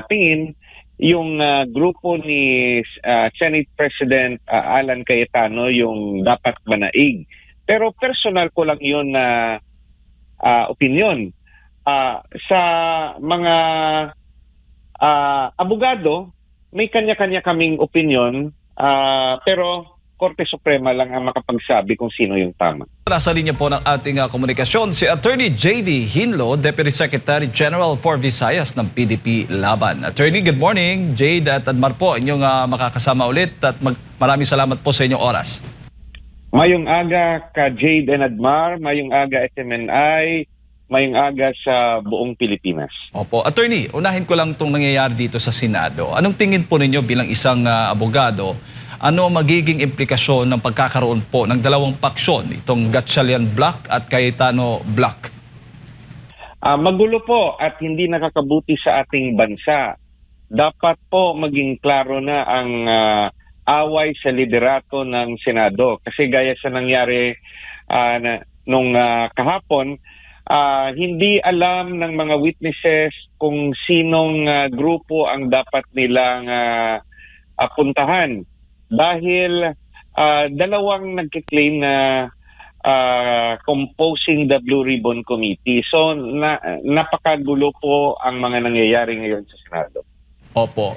tingin yung grupo ni Senate President Alan Cayetano yung dapat manaig. Pero personal ko lang yun na opinion. Sa mga abogado, may kanya-kanya kaming opinion, pero Korte Suprema lang ang makapagsabi kung sino yung tama. Nasa linya po ng ating komunikasyon si Attorney J.D. Hinlo, Deputy Secretary General for Visayas ng PDP Laban. Attorney, good morning. Jade at Admar po, inyong makakasama ulit at maraming salamat po sa inyong oras. Mayong aga ka Jade and Admar, mayong aga SMNI, mayong aga sa buong Pilipinas. Opo. Attorney, unahin ko lang itong nangyayari dito sa Senado. Anong tingin po ninyo bilang isang abogado? Ano magiging implikasyon ng pagkakaroon po ng dalawang paksyon, itong Gatchalian Block at Cayetano Block? Magulo po at hindi nakakabuti sa ating bansa. Dapat po maging klaro na ang away sa liderato ng Senado. Kasi gaya sa nangyari nung kahapon, hindi alam ng mga witnesses kung sinong grupo ang dapat nilang puntahan. Dahil dalawang nagkiklaim na composing the Blue Ribbon Committee. So napakagulo po ang mga nangyayari ngayon sa Senado. Opo.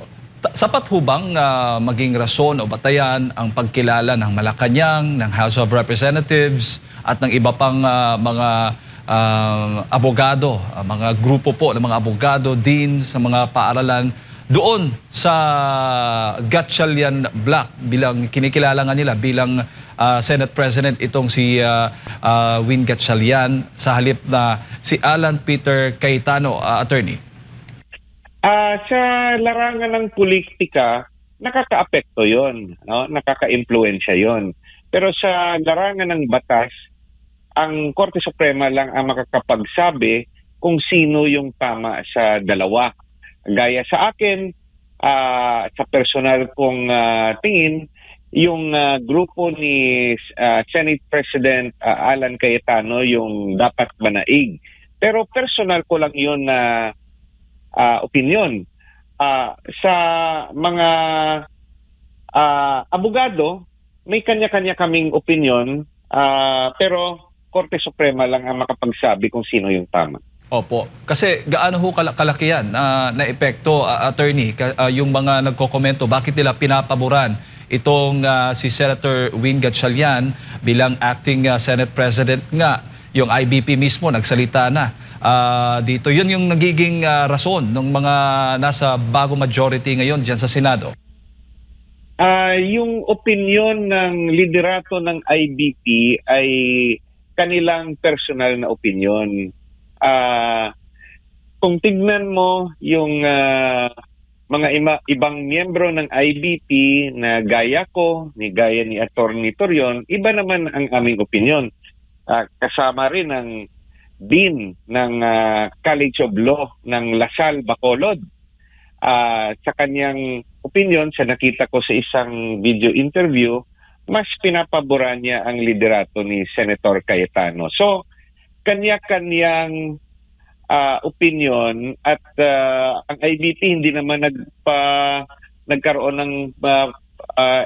Sapat hubang maging rason o batayan ang pagkilala ng Malacanang, ng House of Representatives at ng iba pang mga abogado, mga grupo po ng mga abogado din sa mga paaralan doon sa Gatchalian Block, bilang kinikilala nga nila bilang Senate President itong si Win Gatchalian sa halip na si Alan Peter Cayetano, Attorney. Sa larangan ng politika, nakakaapekto yon, no? Nakaka-impluwensya yon. Pero sa larangan ng batas, ang Korte Suprema lang ang makakapagsabi kung sino yung tama sa dalawa. Gaya sa akin, sa personal kong tingin, yung grupo ni Senate President Alan Cayetano yung dapat manaig. Pero personal ko lang yun na opinion. Sa mga abogado, may kanya-kanya kaming opinion, pero Korte Suprema lang ang makapagsabi kung sino yung tama. Opo. Kasi gaano ho kalakihan na epekto, Attorney, yung mga nagkokomento, bakit nila pinapaboran itong si Senator Win Gatchalian bilang acting Senate President nga, yung IBP mismo nagsalita na dito. Yun yung nagiging rason ng mga nasa bago majority ngayon dyan sa Senado. Yung opinion ng liderato ng IBP ay kanilang personal na opinion. Kung tignan mo yung mga ibang miyembro ng IBP na gaya ko, gaya ni Attorney Torion, iba naman ang aming opinion. Kasama rin ang Dean ng College of Law ng Lasal, Bacolod. Sa kanyang opinion, sa nakita ko sa isang video interview, mas pinapaboran niya ang liderato ni Senator Cayetano. So, kanya-kanyang opinion at ang IBP hindi naman nagkaroon ng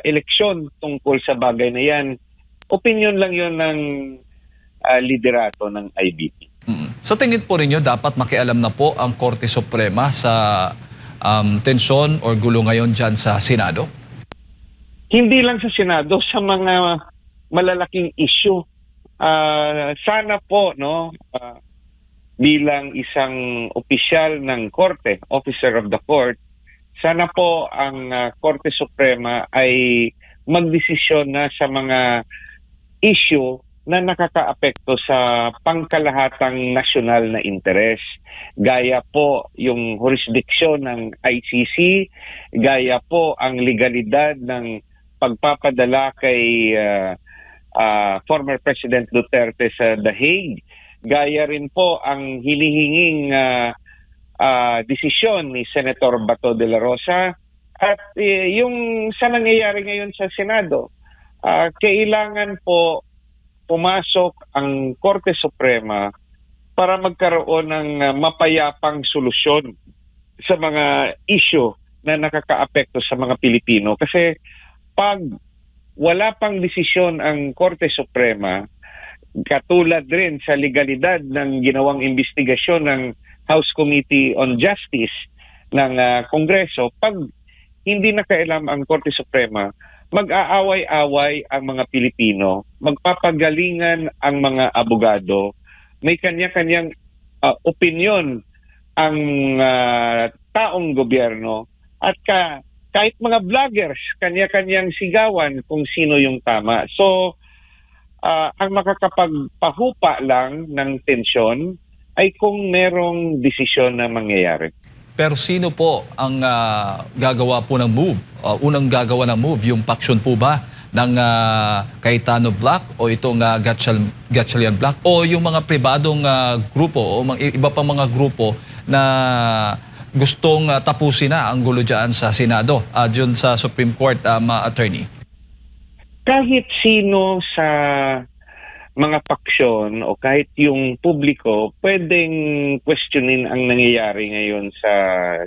eleksyon tungkol sa bagay na yan. Opinion lang yon ng liderato ng IBP. Sa tingin po ninyo, dapat makialam na po ang Korte Suprema sa tensyon o gulo ngayon dyan sa Senado? Hindi lang sa Senado, sa mga malalaking issue. Sana po, no, bilang isang opisyal ng Korte, Officer of the Court, sana po ang Korte Suprema ay magdesisyon na sa mga issue na nakakaapekto sa pangkalahatang nasyonal na interes. Gaya po yung jurisdiksyon ng ICC, gaya po ang legalidad ng pagpapadala kay former President Duterte sa The Hague, gaya rin po ang hinihinging desisyon ni Senator Bato de la Rosa at yung sa nangyayari ngayon sa Senado. Kailangan po pumasok ang Korte Suprema para magkaroon ng mapayapang solusyon sa mga issue na nakakaapekto sa mga Pilipino. Kasi pag wala pang desisyon ang Korte Suprema, katulad rin sa legalidad ng ginawang investigasyon ng House Committee on Justice ng Kongreso, pag hindi nakailam ang Korte Suprema, mag-aaway-away ang mga Pilipino, magpapagalingan ang mga abogado, may kanya-kanyang opinyon ang taong gobyerno, at kahit mga vloggers, kanya-kanyang sigawan kung sino yung tama. So, ang makakapagpahupa lang ng tensyon ay kung merong desisyon na mangyayari. Pero sino po ang gagawa po ng move? Unang gagawa ng move, yung paksyon po ba ng Cayetano Black o itong Gatchalian Black o yung mga pribadong grupo o iba pang mga grupo na gustong tapusin na ang gulo dyan sa Senado, dyan sa Supreme Court, attorney? Kahit sino sa mga paksyon o kahit yung publiko pwedeng questionin ang nangyayari ngayon sa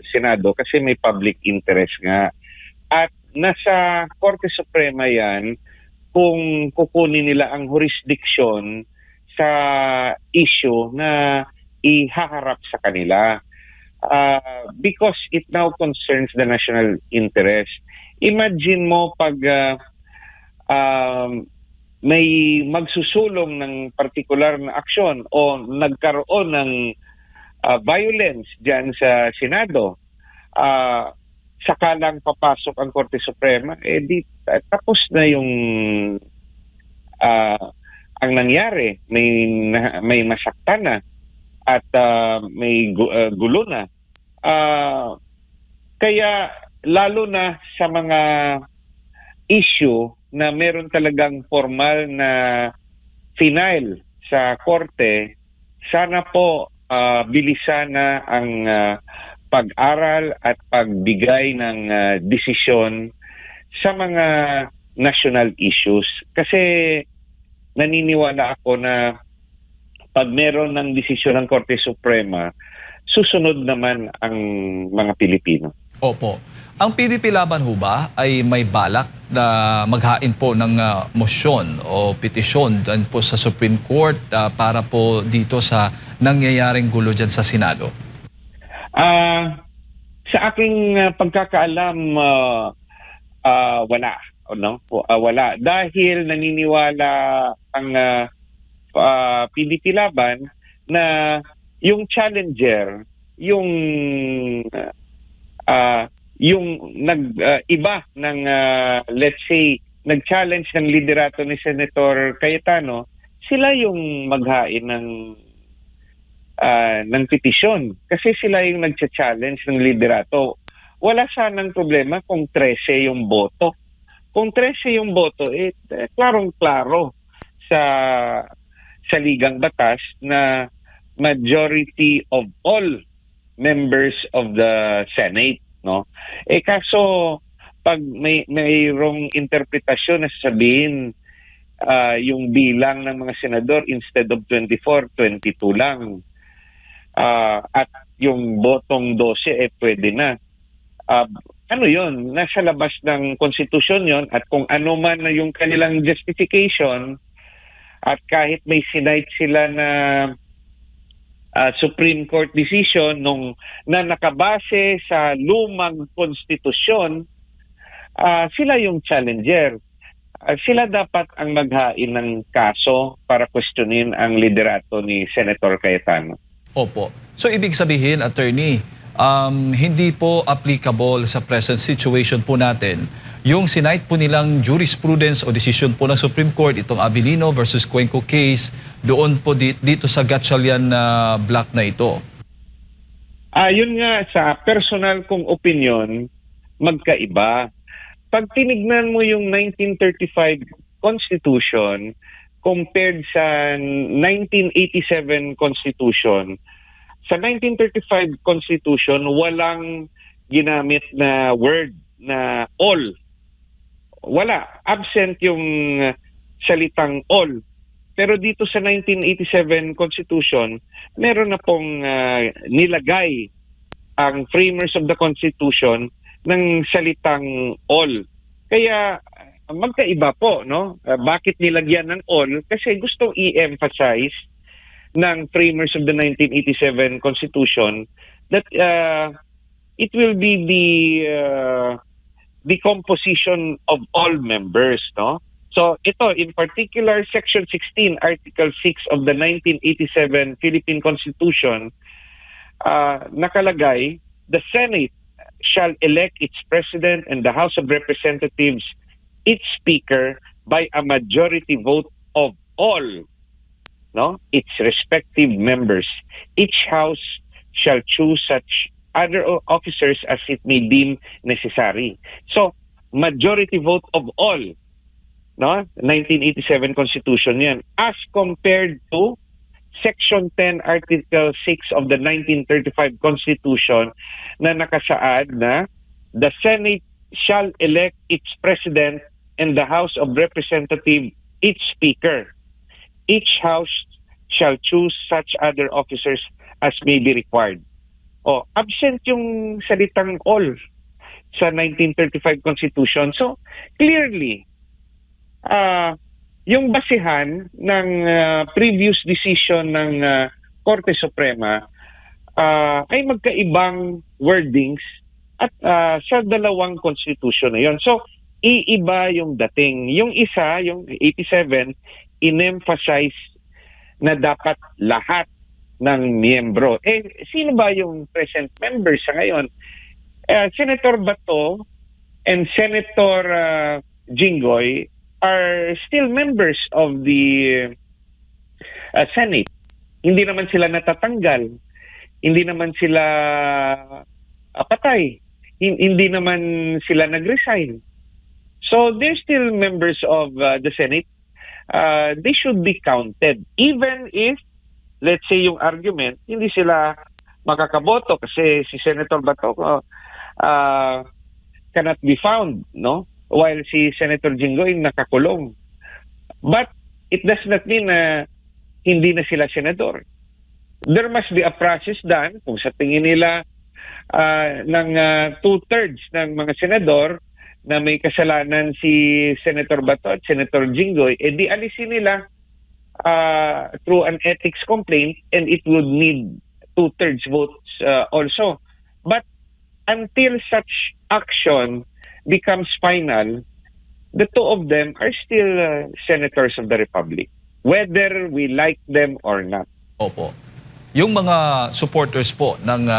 Senado kasi may public interest nga. At nasa Korte Suprema yan kung kukunin nila ang jurisdiction sa issue na ihaharap sa kanila. Because it now concerns the national interest. Imagine mo pag may magsusulong ng partikular na aksyon o nagkaroon ng violence dyan sa Senado, sakalang papasok ang Korte Suprema, tapos na yung ang nangyari. May masaktan na at may gulo na. Kaya lalo na sa mga issue na meron talagang formal na final sa korte, sana po bilisan na ang pag-aral at pagbigay ng desisyon sa mga national issues. Kasi naniniwala ako na pag meron ng desisyon ng Korte Suprema, susunod naman ang mga Pilipino. Opo. Ang PDP Laban ho ba ay may balak na maghain po ng motion o petisyon dyan po sa Supreme Court para po dito sa nangyayaring gulo dyan sa Senado? Sa aking pagkakaalam, wala. No? Wala. Dahil naniniwala ang PDP Laban na yung challenger, yung iba ng let's say nag-challenge ng liderato ni Senator Cayetano, sila yung maghain ng petisyon kasi sila yung nagcha-challenge ng liderato. Wala sanang problema kung 13 yung boto. Kung 13 yung boto, klarong-klaro sa ligang batas na majority of all members of the Senate, no? Kaso pag mayroong interpretasyon na sasabihin yung bilang ng mga senador instead of 24, 22 lang. At yung botong 12 pwede na. Ano yun? Nasa labas ng konstitusyon yon, at kung ano man na yung kanilang justification, at kahit may sinite sila na Supreme Court decision na nakabase sa lumang konstitusyon, sila yung challenger. Sila dapat ang maghain ng kaso para questionin ang liderato ni Senator Cayetano. Opo. So ibig sabihin, attorney, hindi po applicable sa present situation po natin yung sinite po nilang jurisprudence o decision po ng Supreme Court, itong Abilino versus Cuenco case, doon po dito sa Gatchalian Black na ito? Yun nga, sa personal kong opinion, magkaiba. Pag tinignan mo yung 1935 Constitution compared sa 1987 Constitution, sa 1935 Constitution, walang ginamit na word na all. Wala. Absent yung salitang all. Pero dito sa 1987 Constitution, meron na pong nilagay ang framers of the Constitution ng salitang all. Kaya magkaiba po, no? Bakit nilagyan ng all? Kasi gustong i-emphasize ng framers of the 1987 Constitution that it will be the composition of all members, no? So ito, in particular, Section 16, Article 6 of the 1987 Philippine Constitution, nakalagay, the Senate shall elect its president and the House of Representatives its speaker by a majority vote of all, no, its respective members. Each house shall choose such other officers as it may deem necessary. So, majority vote of all, no, 1987 Constitution yan, as compared to Section 10, Article 6 of the 1935 Constitution na nakasaad na the Senate shall elect its president and the House of Representatives its speaker. Each house shall choose such other officers as may be required. O, absent yung salitang all sa 1935 Constitution. So, clearly, yung basihan ng previous decision ng Korte Suprema ay magkaibang wordings at sa dalawang constitution na yun. So, iiba yung dating. Yung isa, yung 87, in-emphasize na dapat lahat ng miyembro. Sino ba yung present members sa ngayon? Senator Bato and Senator Jinggoy are still members of the Senate. Hindi naman sila natatanggal. Hindi naman sila patay. Hindi naman sila nag-resign. So they're still members of the Senate. They should be counted. Even if, let's say yung argument, hindi sila makakaboto kasi si Senator Bato cannot be found, no? While si Senator Jinggoy nakakulong. But it does not mean na hindi na sila senador. There must be a process done kung sa tingin nila ng 2/3 ng mga senador na may kasalanan si Senator Bato at Senator Jinggoy, di alisin nila through an ethics complaint, and it would need 2/3 votes also. But until such action becomes final, the two of them are still senators of the Republic, whether we like them or not. Opo. Yung mga supporters po ng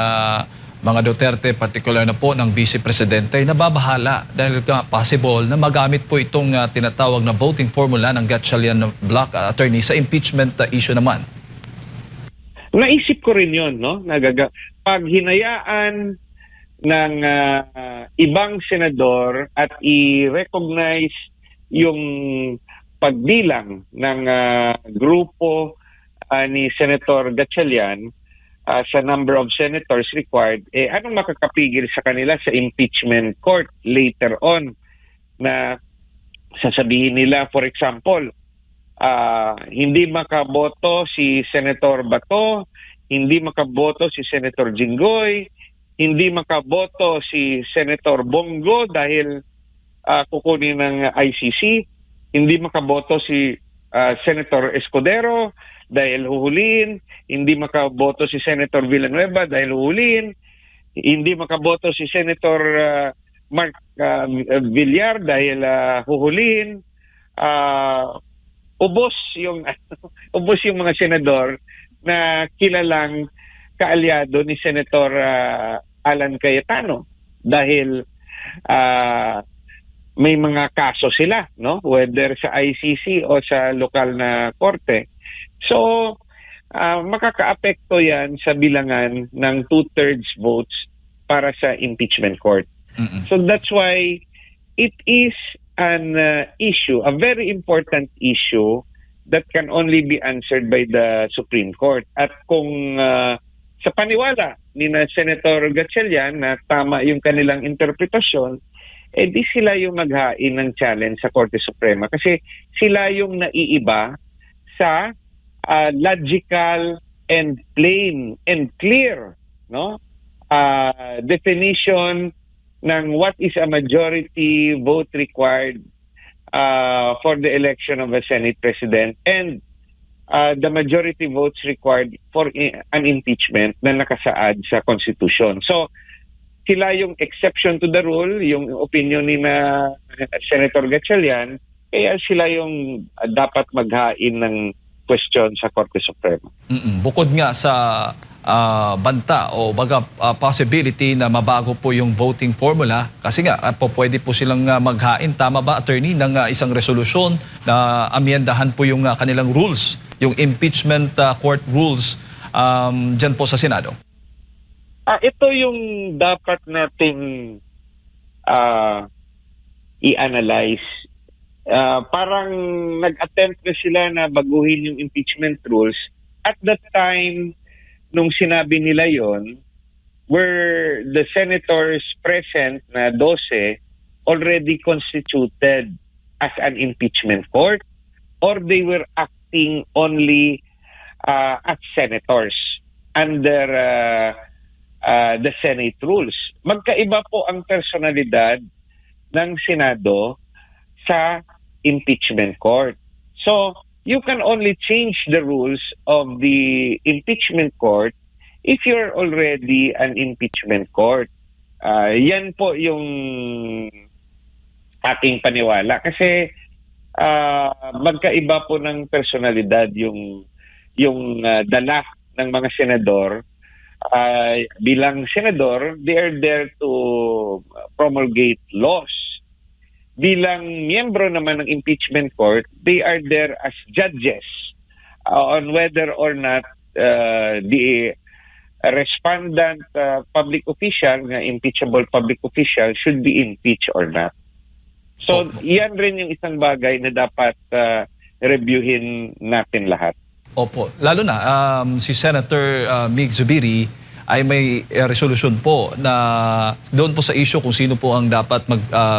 mga Duterte, particular na po ng Vice Presidente, nababahala dahil possible na magamit po itong tinatawag na voting formula ng Gatchalian Block, attorney, sa impeachment issue naman. Naisip ko rin yun, no? Pag hinayaan ng ibang senador at i-recognize yung pagbilang ng grupo ni Senator Gatchalian sa number of senators required, anong makakapigil sa kanila sa impeachment court later on na sasabihin nila, for example, hindi makaboto si Senator Bato, hindi makaboto si Senator Jinggoy, hindi makaboto si Senator Bongo dahil kukunin ng ICC, hindi makaboto si Senator Escudero dahil huhulihin, hindi makaboto si Senator Villanueva dahil huhulihin, hindi makaboto si Senator Mark Villar dahil huhulihin, ubos yung mga senador na kilalang kaalyado ni Senator Alan Cayetano dahil may mga kaso sila, no, whether sa ICC o sa lokal na korte. So makakaapekto yan sa bilangan ng 2/3 votes para sa impeachment court. So that's why it is an issue, a very important issue that can only be answered by the Supreme Court. At kung sa paniwala ni na Senator Gatchalian na tama yung kanilang interpretasyon, di sila yung maghain ng challenge sa Korte Suprema kasi sila yung naiiba sa logical and plain and clear, no, definition ng what is a majority vote required for the election of a Senate President and the majority votes required for an impeachment na nakasaad sa Constitution. So, sila yung exception to the rule, yung opinion ni na Senator Gatchalian, kaya sila yung dapat maghain ng question sa Korte Suprema. Bukod nga sa banta o baga possibility na mabago po yung voting formula, kasi nga pwede po silang maghain, tama ba attorney, ng isang resolusyon na amyendahan po yung kanilang rules, yung impeachment court rules dyan po sa Senado? Ito yung dapat nating i-analyze. Parang nag-attempt na sila na baguhin yung impeachment rules. At that time, nung sinabi nila yon, were the senators present na 12 already constituted as an impeachment court, or they were acting only as senators under the Senate rules. Magkaiba po ang personalidad ng Senado sa impeachment court. So, you can only change the rules of the impeachment court if you're already an impeachment court. Yan po yung aking paniwala. Kasi magkaiba po ng personalidad yung dala ng mga senador. Bilang senador, they are there to promulgate laws. Bilang miyembro naman ng impeachment court, they are there as judges on whether or not the respondent public official, na impeachable public official, should be impeached or not. So, yan rin yung isang bagay na dapat reviewin natin lahat. Opo, lalo na si Senator Mig Zubiri ay may resolution po na doon po sa issue kung sino po ang dapat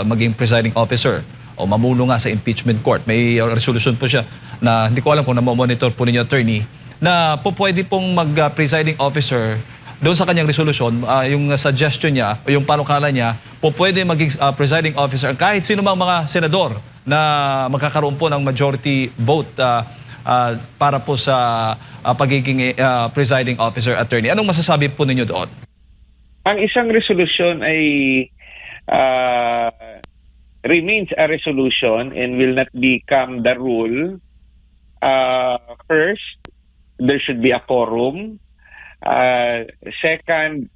maging presiding officer o mamuno nga sa impeachment court. May resolution po siya na hindi ko alam kung na-monitor po ninyo, attorney, na po pwede pong mag-presiding officer doon sa kanyang resolution, yung suggestion niya o yung panukala niya, po pwede maging presiding officer kahit sino mang mga senador na magkakaroon po ng majority vote para po sa pagiging presiding officer, attorney. Anong masasabi po ninyo doon? Ang isang resolution ay remains a resolution and will not become the rule. First, there should be a quorum. Second,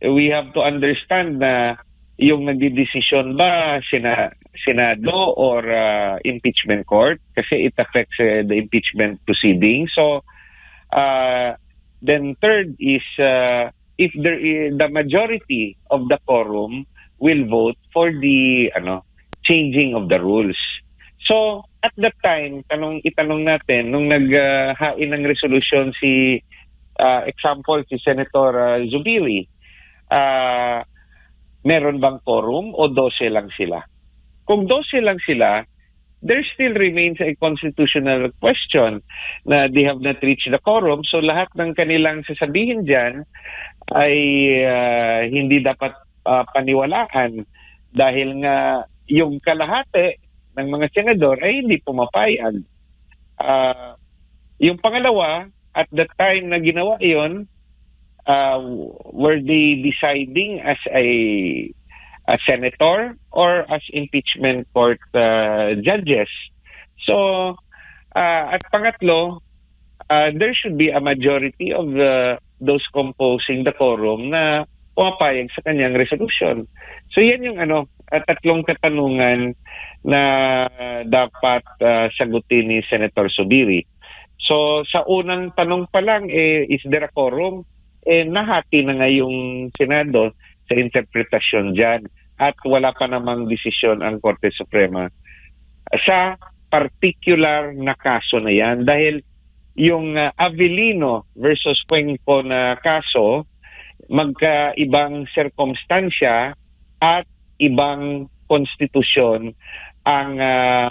we have to understand na yung nagdidesisyon ba Senado or impeachment court, kasi it affects the impeachment proceedings. So then third is if the majority of the quorum will vote for the changing of the rules. So at that time, itanong natin nung naghain ng resolution si example si Senator Zubiri, meron bang quorum o 12 lang sila? Kung 12 lang sila, there still remains a constitutional question na they have not reached the quorum. So lahat ng kanilang sasabihin dyan ay hindi dapat paniwalaan dahil nga yung kalahati ng mga senador ay hindi pumapayag. Yung pangalawa, at the time na ginawa yon, were they deciding as a senator or as impeachment court judges? So, at pangatlo, there should be a majority of those composing the quorum na pumapayag sa kanyang resolution. So, yan yung tatlong katanungan na dapat sagutin ni Senator Zubiri. So, sa unang tanong pa lang, is there a quorum? Nahati na nga yung Senado sa interpretasyon dyan at wala pa namang desisyon ang Korte Suprema sa particular na kaso na yan. Dahil yung Avellino versus Cuenco na kaso, magkaibang sirkumstansya at ibang konstitusyon ang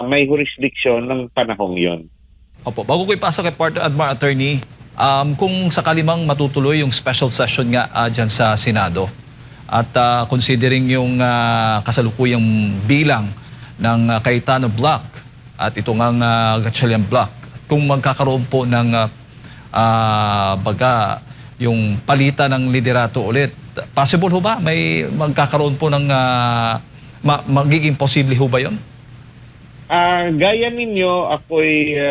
may jurisdiksyon ng panahong yon. Opo, bago ko ipasa kay Partner Admar, attorney, Kung sakali mang matutuloy yung special session nga dyan sa Senado at considering yung kasalukuyang bilang ng Cayetano Block at ito ngang Gatchalian Block, kung magkakaroon po ng baga yung palitan ng liderato ulit, possible ho ba? May magkakaroon po ng magiging posible ho ba yun? Gaya ninyo, ako'y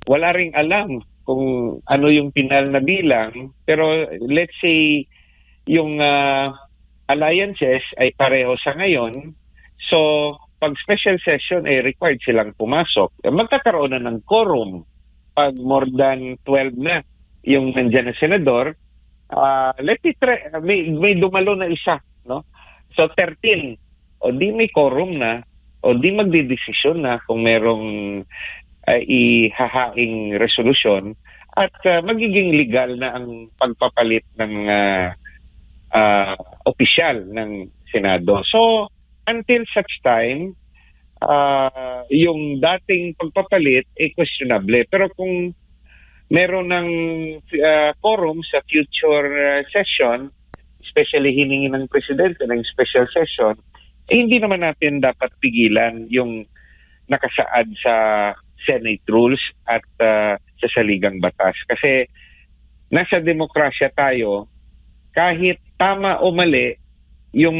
wala ring alam kung ano yung pinal na bilang. Pero let's say yung alliances ay pareho sa ngayon. So, pag special session ay required silang pumasok. Magkakaroon na ng quorum pag more than 12 na yung nandyan na senador. Let it try. May dumalo na isa, no? So 13. O di may quorum na, o di magdidesisyon na kung merong ihahaing resolusyon at magiging legal na ang pagpapalit ng opisyal ng Senado. So, until such time, yung dating pagpapalit ay questionable. Pero kung meron ng quorum sa future session, especially hiningi ng presidente ng special session, hindi naman natin dapat pigilan yung nakasaad sa Senate rules at sa saligang batas. Kasi nasa demokrasya tayo, kahit tama o mali, yung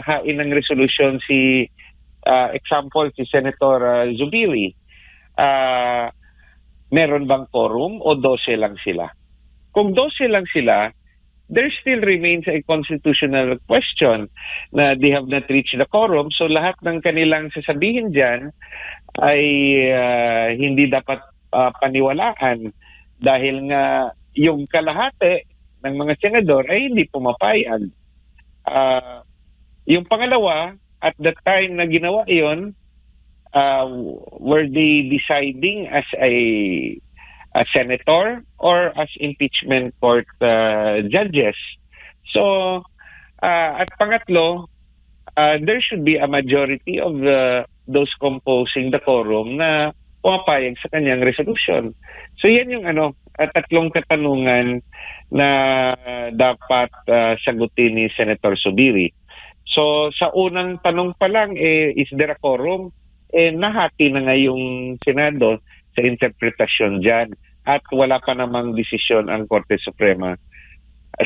hain ng resolusyon si example si Senator Zubiri, meron bang quorum o 12 lang sila? Kung 12 lang sila, there still remains a constitutional question na they have not reached the quorum. So lahat ng kanilang sasabihin dyan ay hindi dapat paniwalaan dahil nga yung kalahati ng mga senador ay hindi pumapayag. Yung pangalawa, at the time na ginawa iyon, were they deciding as a senator or as impeachment court judges? So, at pangatlo, there should be a majority of those composing the quorum na pumapayag sa kanyang resolution. So, yan yung tatlong katanungan na dapat sagutin ni Senator Zubiri. So sa unang tanong pa lang, is there a quorum? Nahati na nga yung Senado sa interpretasyon dyan at wala pa namang desisyon ang Korte Suprema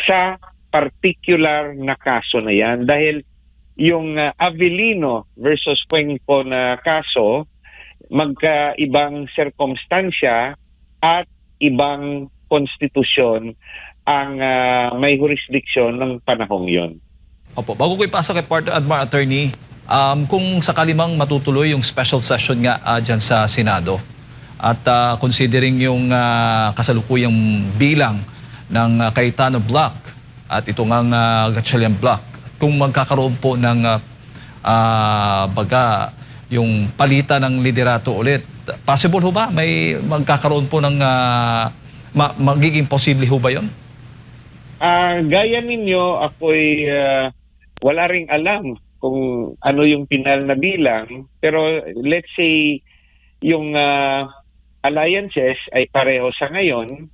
sa particular na kaso na yan. Dahil yung Avellino versus Cuenco na kaso, magkaibang sirkumstansya at ibang konstitusyon ang may jurisdiksyon ng panahong yon. Opo, bago ko ipasa kay Partner Attorney, kung sakali mang matutuloy yung special session nga dyan sa Senado at considering yung kasalukuyang bilang ng Cayetano Block at ito ngang Gatchalian Block, kung magkakaroon po ng baga yung palitan ng liderato ulit, possible ho ba? May magkakaroon po ng magiging posible ho ba yun? Gaya ninyo, ako'y wala ring alam kung ano yung pinal na bilang. Pero let's say yung alliances ay pareho sa ngayon.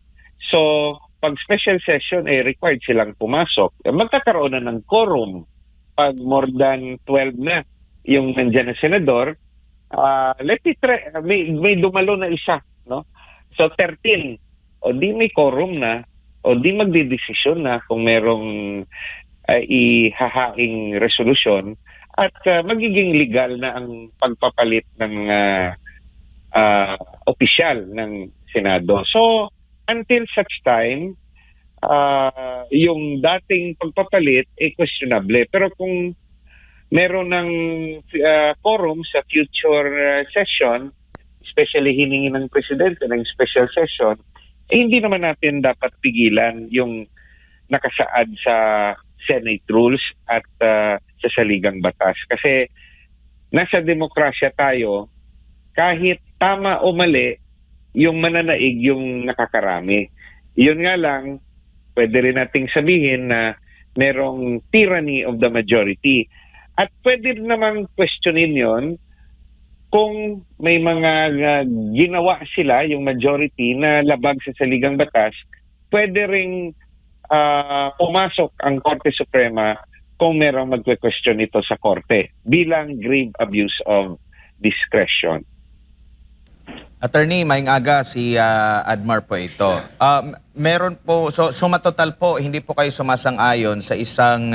So pag special session ay required silang pumasok. Magkakaroon na ng quorum pag more than 12 na yung nandyan na senador. Let it try. May dumalo na isa, no? So 13. O di may quorum na, o di magdidesisyon na kung merong ihahaing resolusyon at magiging legal na ang pagpapalit ng opisyal ng Senado. So, until such time, yung dating pagpapalit ay questionable. Pero kung meron ng quorum sa future session, especially hiningi ng presidente ng special session, hindi naman natin dapat pigilan yung nakasaad sa Senate rules at sa saligang batas. Kasi nasa demokrasya tayo, kahit tama o mali, yung mananaig yung nakakarami. Yun nga lang, pwede rin nating sabihin na merong tyranny of the majority. At pwede rin namang questionin yon kung may mga ginawa sila, yung majority, na labag sa saligang batas, pwede ring pumasok ang Korte Suprema kung merong magque-question ito sa Korte bilang grave abuse of discretion. Attorney, maing aga si Admar po ito. Meron po, so suma total po, hindi po kayo sumasang-ayon sa isang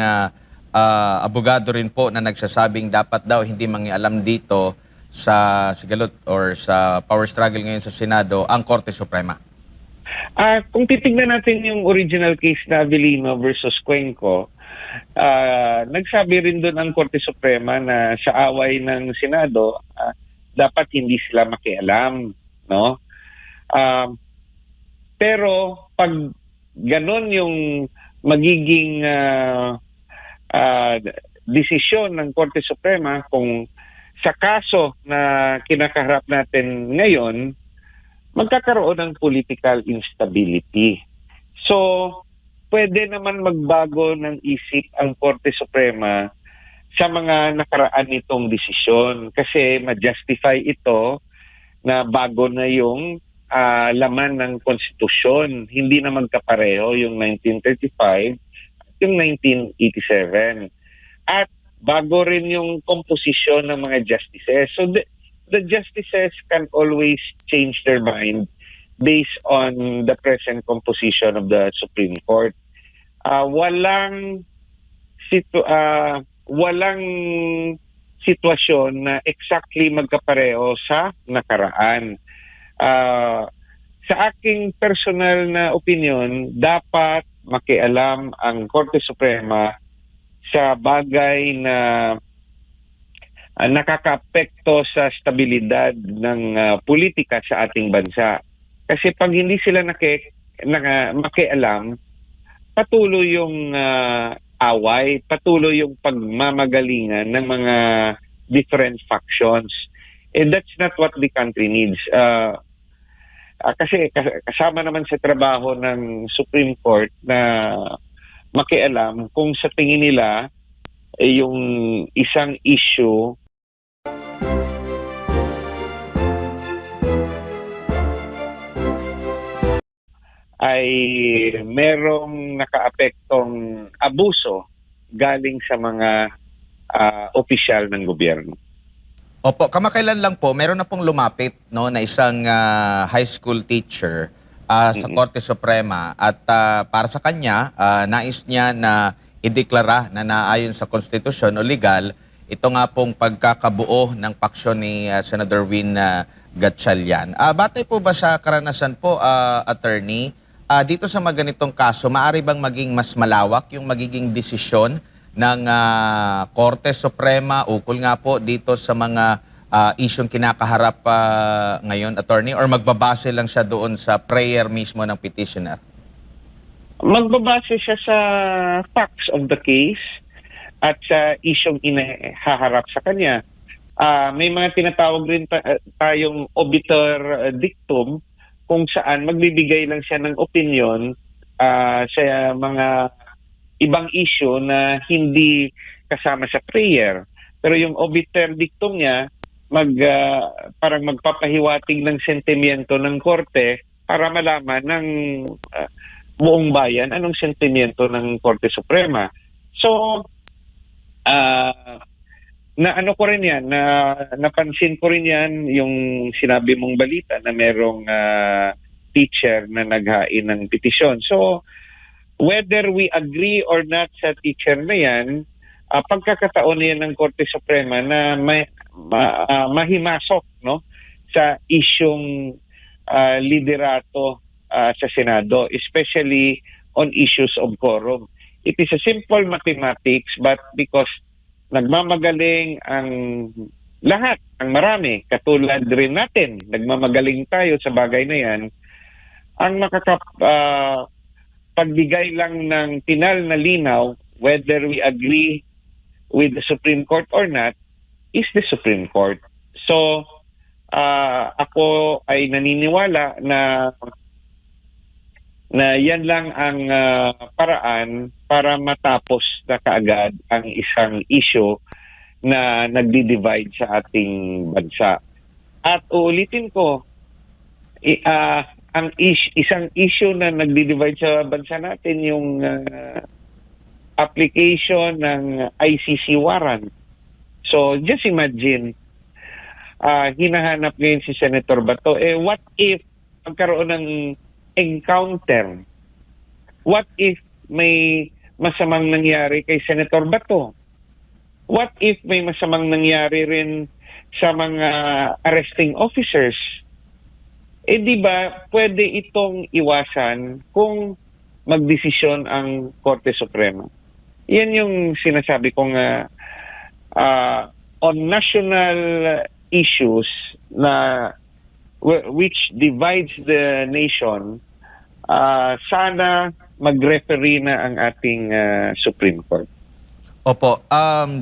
abogado rin po na nagsasabing dapat daw hindi mangialam dito sa sigalot or sa power struggle ngayon sa Senado ang Korte Suprema. Kung titignan natin yung original case na Avellino versus Cuenco, nagsabi rin doon ang Korte Suprema na sa away ng Senado, dapat hindi sila makialam, no? Pero pag ganon yung magiging desisyon ng Korte Suprema, kung sa kaso na kinakaharap natin ngayon, magkakaroon ng political instability. So, pwede naman magbago ng isip ang Korte Suprema sa mga nakaraan nitong desisyon kasi ma-justify ito na bago na yung laman ng konstitusyon. Hindi na magkapareho yung 1935 at yung 1987. At bago rin yung komposisyon ng mga justices. So the justices can always change their mind based on the present composition of the Supreme Court. Walang sitwasyon na exactly magkapareho sa nakaraan. Sa aking personal na opinion, dapat makialam ang Korte Suprema sa bagay na nakakaapekto sa stabilidad ng politika sa ating bansa. Kasi pag hindi sila makialam, patuloy yung away, patuloy yung pagmamagalingan ng mga different factions. And that's not what the country needs. Kasi kasama naman sa trabaho ng Supreme Court na makialam kung sa tingin nila yung isang issue ay merong nakaapektong abuso galing sa mga opisyal ng gobyerno. Opo, kamakailan lang po, meron na pong lumapit no, na isang high school teacher sa Korte Suprema at para sa kanya, nais niya na ideklara na naayon sa konstitusyon o legal ito nga pong pagkakabuo ng paksyon ni Senator Win Gatchalian. Batay po ba sa karanasan po, attorney, dito sa mga ganitong kaso, maaari bang maging mas malawak yung magiging desisyon ng Korte Suprema ukol nga po dito sa mga isyong kinakaharap ngayon, attorney, or magbabase lang siya doon sa prayer mismo ng petitioner? Magbabase siya sa facts of the case at sa isyong inahaharap sa kanya. May mga tinatawag rin tayong obiter dictum kung saan magbibigay lang siya ng opinion sa mga ibang issue na hindi kasama sa prayer. Pero yung obiter dictum niya, parang magpapahiwatig ng sentimiento ng korte para malaman ng buong bayan anong sentimiento ng Korte Suprema. So, na ano ko rin yan, napansin ko rin yan yung sinabi mong balita na merong teacher na naghain ng petisyon. So, whether we agree or not sa teacher na yan, pagkakataon na yan ng Korte Suprema na mahimasok, no, sa isyong liderato sa Senado, especially on issues of quorum. It is a simple mathematics, but because nagmamagaling ang lahat, ang marami, katulad rin natin, nagmamagaling tayo sa bagay na yan, ang pagbigay lang ng pinal na linaw, whether we agree with the Supreme Court or not, is the Supreme Court. So, ako ay naniniwala na na yan lang ang paraan para matapos na kaagad ang isang issue na nagdi-divide sa ating bansa. At uulitin ko, isang issue na nagdi-divide sa bansa natin yung application ng ICC warrant. So just imagine, hinahanap ngayon si Senator Bato, what if magkaroon ng encounter? What if may masamang nangyari kay Senator Bato? What if may masamang nangyari rin sa mga arresting officers? Di ba pwede itong iwasan kung magdesisyon ang Korte Suprema? Yan yung sinasabi kong on national issues na which divides the nation, sana mag-referee na ang ating Supreme Court. Opo,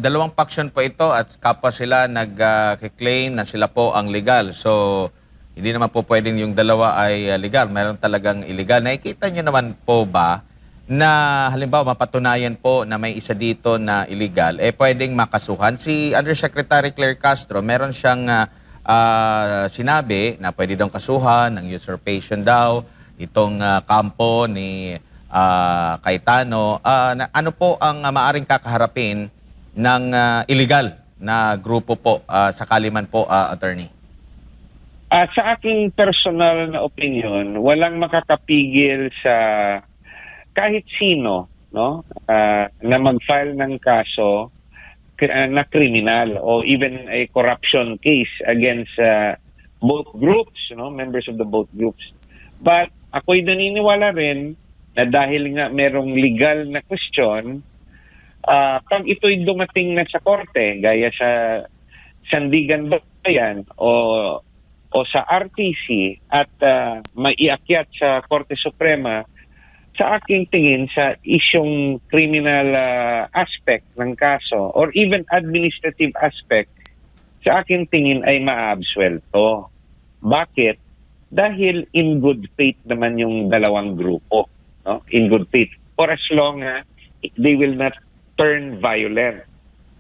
dalawang faction po ito at kapwa sila nag-claim na sila po ang legal. So, hindi naman po pwedeng yung dalawa ay legal. Meron talagang illegal. Nakikita nyo naman po ba na halimbawa mapatunayan po na may isa dito na illegal, pwedeng makasuhan? Si Undersecretary Claire Castro, meron siyang sinabi na pwede daw kasuhan ng usurpation daw itong kampo ni Cayetano. Ano po ang maaring kakaharapin ng illegal na grupo po sakali man po, attorney? Sa aking personal na opinion, walang makakapigil sa kahit sino, no, na mag-file ng kaso na criminal o even a corruption case against both groups, no, members of the both groups. But ako'y naniniwala rin na dahil nga merong legal na question, pag ito'y dumating na sa korte, gaya sa Sandigan Bayan o sa RTC at maiakyat sa Korte Suprema, sa aking tingin sa isyong criminal aspect ng kaso or even administrative aspect, sa aking tingin ay maaabsuelto. Bakit? Dahil in good faith naman yung dalawang grupo. No? In good faith. For as long they will not turn violent.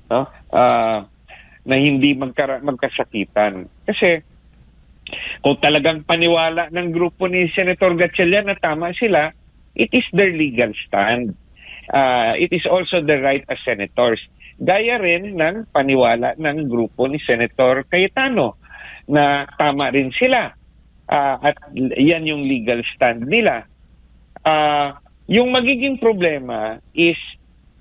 No? Na hindi magkasakitan. Kasi kung talagang paniwala ng grupo ni Senator Gatchalian na tama sila, it is their legal stand. It is also the right as senators. Gaya rin ng paniwala ng grupo ni Senator Cayetano na tama rin sila. At yan yung legal stand nila. Yung magiging problema is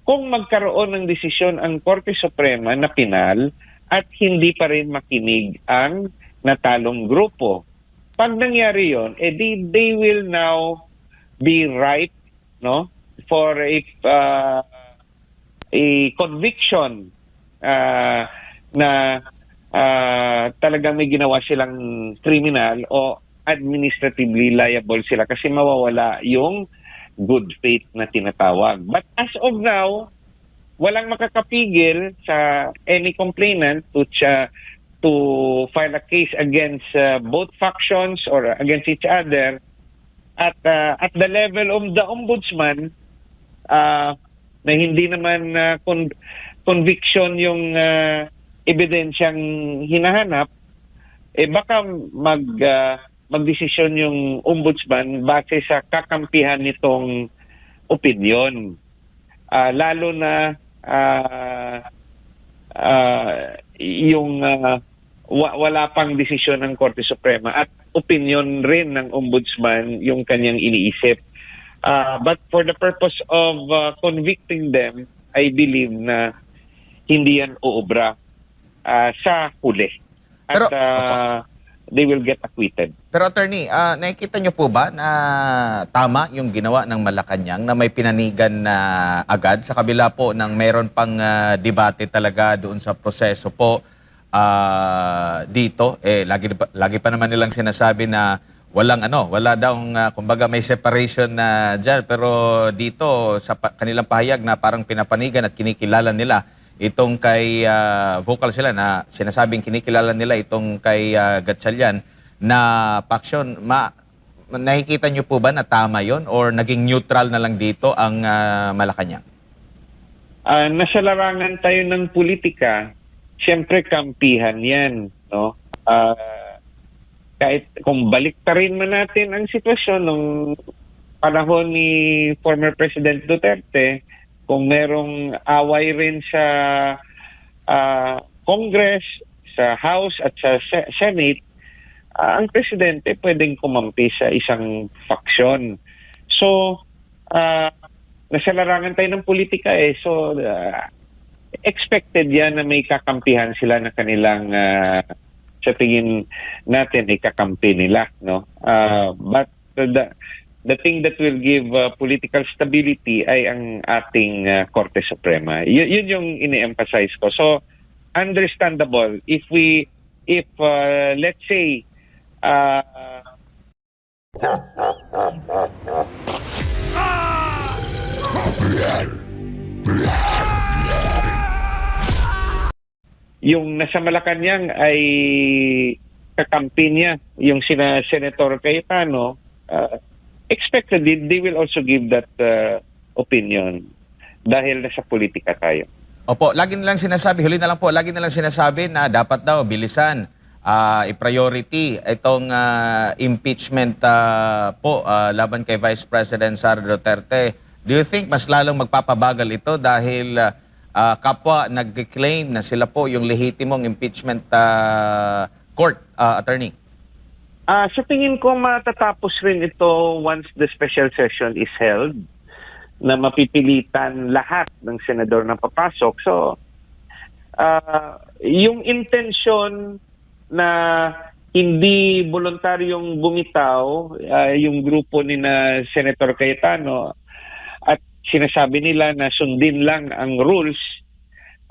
kung magkaroon ng desisyon ang Korte Suprema na pinal at hindi pa rin makinig ang natalong grupo. Pag nangyari yon, they will now be right, no, for a conviction na talagang may ginawa silang criminal o administratively liable sila kasi mawawala yung good faith na tinatawag. But as of now, walang makakapigil sa any complainant to file a case against both factions or against each other. At the level of the ombudsman, na hindi naman conviction yung ebidensyang hinahanap, baka magdesisyon yung ombudsman base sa kakampihan nitong opinion. Lalo na yung wala pang desisyon ng Korte Suprema at opinion rin ng ombudsman yung kanyang iniisip. But for the purpose of convicting them, I believe na hindi yan uubra sa huli. At Pero, they will get acquitted. Pero attorney, nakikita nyo po ba na tama yung ginawa ng Malacanang na may pinanigan na agad sa kabila po ng meron pang debate talaga doon sa proseso po dito? Lagi pa naman nilang sinasabi na wala daw kumbaga may separation na dyan, pero dito sa kanilang pahayag na parang pinapanigan at kinikilala nila itong kay vocal sila na sinasabing kinikilala nila itong kay Gatchalian na faction. nakikita niyo po ba na tama yon or naging neutral na lang dito ang Malacanang? Nasa larangan tayo ng politika, siyempre kampihan yan, no? Kahit kung baliktarin man natin ang sitwasyon nung panahon ni former President Duterte, kung merong away rin sa Congress, sa House at sa Senate, ang presidente pwedeng kumampi sa isang faksyon. So, nasa larangan tayo ng politika So, expected yan na may kakampihan sila na kanilang sa tingin natin ay kakampi nila, no? But the thing that will give political stability ay ang ating Korte Suprema. Yun yung ini-emphasize ko. So, understandable if let's say yung nasa Malacanang ay kakampi niya, yung Senator Cayetano, expected they will also give that opinion dahil nasa politika tayo. Opo, lagi nilang sinasabi, huli na lang po, lagi nilang sinasabi na dapat daw bilisan, i-priority itong impeachment po laban kay Vice President Sara Duterte. Do you think mas lalong magpapabagal ito dahil kapwa nag-claim na sila po yung lehitimong impeachment court, attorney? Sa tingin ko matatapos rin ito once the special session is held, na mapipilitan lahat ng senador na papasok. So, yung intensyon na hindi voluntaryong bumitaw yung grupo ni na Senator Cayetano at sinasabi nila na sundin lang ang rules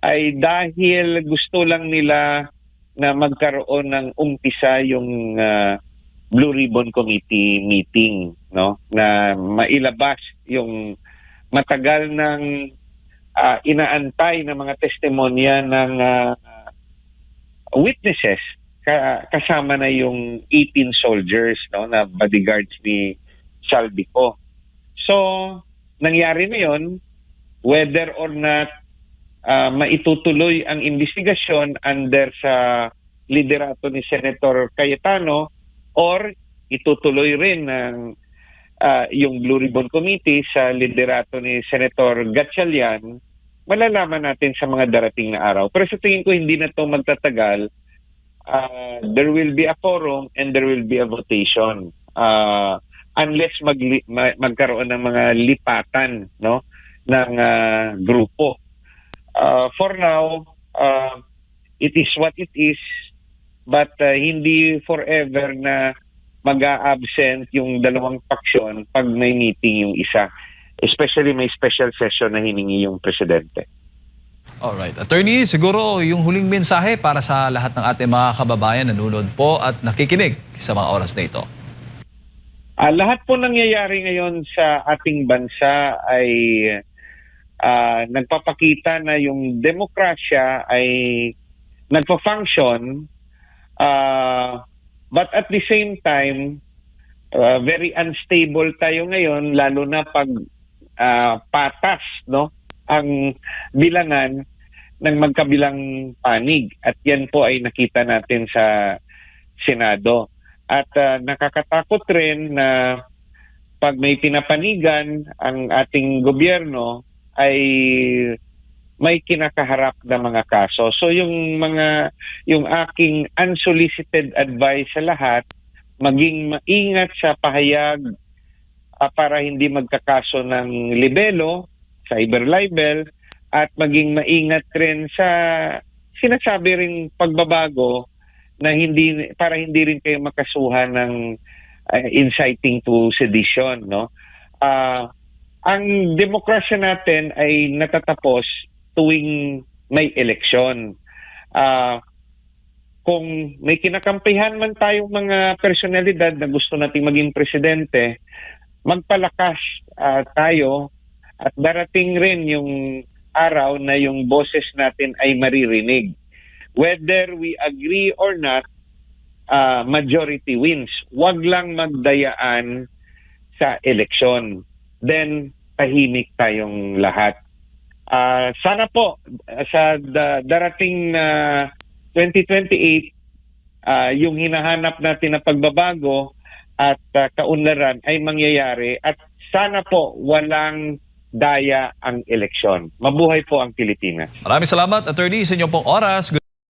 ay dahil gusto lang nila na magkaroon ng umpisa yung Blue Ribbon Committee meeting, no? Na mailabas yung matagal ng inaantay na mga testimonya ng witnesses kasama na yung 18 soldiers, no, na bodyguards ni Saldico. So, nangyari na yun, whether or not maitutuloy ang investigasyon under sa liderato ni Senator Cayetano or itutuloy rin ng yung Blue Ribbon Committee sa liderato ni Senator Gatchalian, malalaman natin sa mga darating na araw. Pero sa tingin ko hindi na ito magtatagal. There will be a forum and there will be a votation. Unless magkaroon ng mga lipatan, no, ng grupo. For now, it is what it is, but hindi forever na mag-a-absent yung dalawang paksyon pag may meeting yung isa. Especially may special session na hiningi yung presidente. Alright. Attorney, siguro yung huling mensahe para sa lahat ng ating mga kababayan na nanonood po at nakikinig sa mga oras na ito. Lahat po nangyayari ngayon sa ating bansa ay nagpapakita na yung demokrasya ay nagpa-function, but at the same time, very unstable tayo ngayon, lalo na pag patas, no, ang bilangan ng magkabilang panig. At yan po ay nakita natin sa Senado. At nakakatakot rin na pag may pinapanigan ang ating gobyerno ay may kinakaharap na mga kaso. So yung aking unsolicited advice sa lahat, maging maingat sa pahayag para hindi magkakaso ng libelo, cyber libel, at maging maingat rin sa sinasabi ring pagbabago na para hindi rin kayo makasuhan ng inciting to sedition, no? Ang demokrasya natin ay natatapos tuwing may eleksyon. Kung may kinakampihan man tayong mga personalidad na gusto nating maging presidente, magpalakas tayo at darating rin yung araw na yung boses natin ay maririnig. Whether we agree or not, majority wins. Huwag lang magdayaan sa eleksyon. Then, tahimik tayong lahat. Sana po sa darating na 2028, yung hinahanap natin na pagbabago at kaunlaran ay mangyayari at sana po walang daya ang eleksyon. Mabuhay po ang Pilipinas. Maraming salamat, Attorney, sa inyong pong oras.